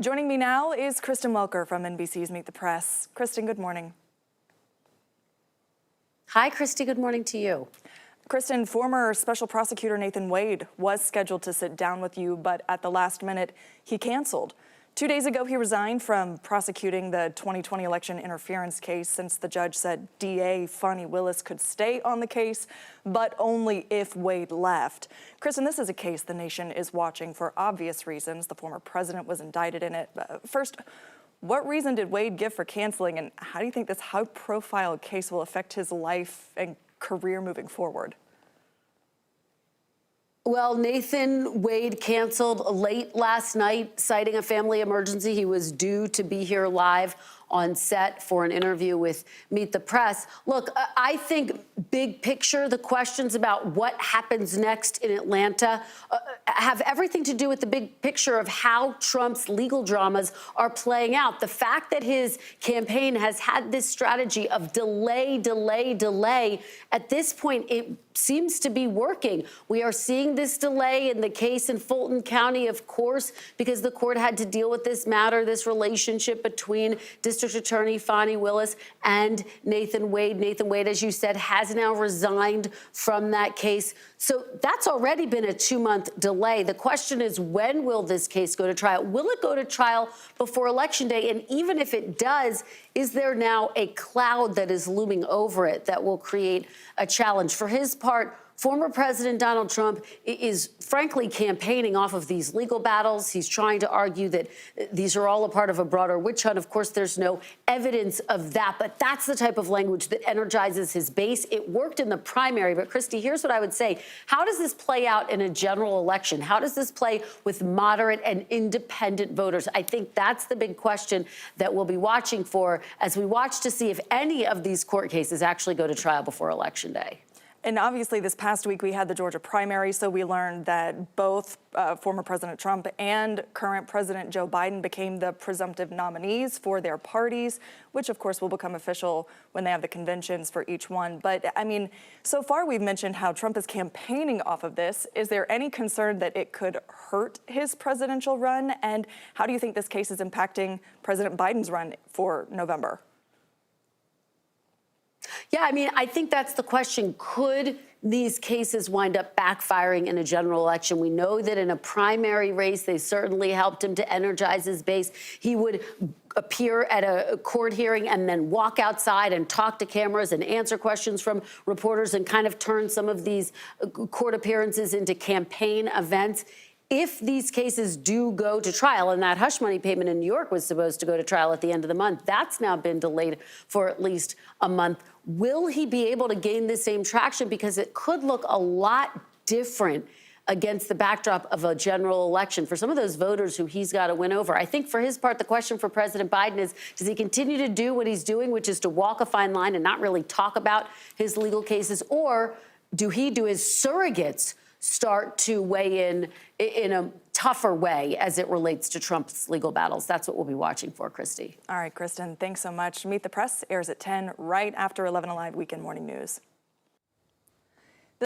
Joining me now is Kristen Welker from NBC's Meet the Press. Kristen, good morning. Hi, Christy. Good morning to you. Kristen, former special prosecutor Nathan Wade was scheduled to sit down with you, but at the last minute, he canceled. 2 days ago, he resigned from prosecuting the 2020 election interference case since the judge said DA Fani Willis could stay on the case, but only if Wade left. Kristen, this is a case the nation is watching for obvious reasons. The former president was indicted in it. First, what reason did Wade give for canceling, and how do you think this high-profile case will affect his life and career moving forward? Well, Nathan Wade canceled late last night, citing a family emergency. He was due to be here live on set for an interview with Meet the Press. Look, I think big picture, the questions about what happens next in Atlanta have everything to do with the big picture of how Trump's legal dramas are playing out. The fact that his campaign has had this strategy of delay, at this point, it seems to be working. We are seeing this delay in the case in Fulton County, of course, because the court had to deal with this matter, this relationship between District Attorney Fani Willis and Nathan Wade. Nathan Wade, as you said, has now resigned from that case. So that's already been a 2-month delay. The question is, when will this case go to trial? Will it go to trial before Election Day? And even if it does, is there now a cloud that is looming over it that will create a challenge? For his part, former President Donald Trump is frankly campaigning off of these legal battles. He's trying to argue that these are all a part of a broader witch hunt. Of course, there's no evidence of that, but that's the type of language that energizes his base. It worked in the primary, but Christy, here's what I would say. How does this play out in a general election? How does this play with moderate and independent voters? I think that's the big question that we'll be watching for as we watch to see if any of these court cases actually go to trial before Election Day. And obviously, this past week, we had the Georgia primary, so we learned that both former President Trump and current President Joe Biden became the presumptive nominees for their parties, which, of course, will become official when they have the conventions for each one. But, I mean, so far, we've mentioned how Trump is campaigning off of this. Is there any concern that it could hurt his presidential run? And how do you think this case is impacting President Biden's run for November? Yeah, I mean, I think that's the question. Could these cases wind up backfiring in a general election? We know that in a primary race, they certainly helped him to energize his base. He would appear at a court hearing and then walk outside and talk to cameras and answer questions from reporters and kind of turn some of these court appearances into campaign events. If these cases do go to trial, and that hush money payment in New York was supposed to go to trial at the end of the month, that's now been delayed for at least a month. Will he be able to gain the same traction? Because it could look a lot different against the backdrop of a general election for some of those voters who he's got to win over. I think for his part, the question for President Biden is, does he continue to do what he's doing, which is to walk a fine line and not really talk about his legal cases, or do his surrogates start to weigh in a tougher way as it relates to Trump's legal battles? That's what we'll be watching for, Christy. All right, Kristen, thanks so much. Meet the Press airs at 10 right after 11 Alive Weekend Morning News.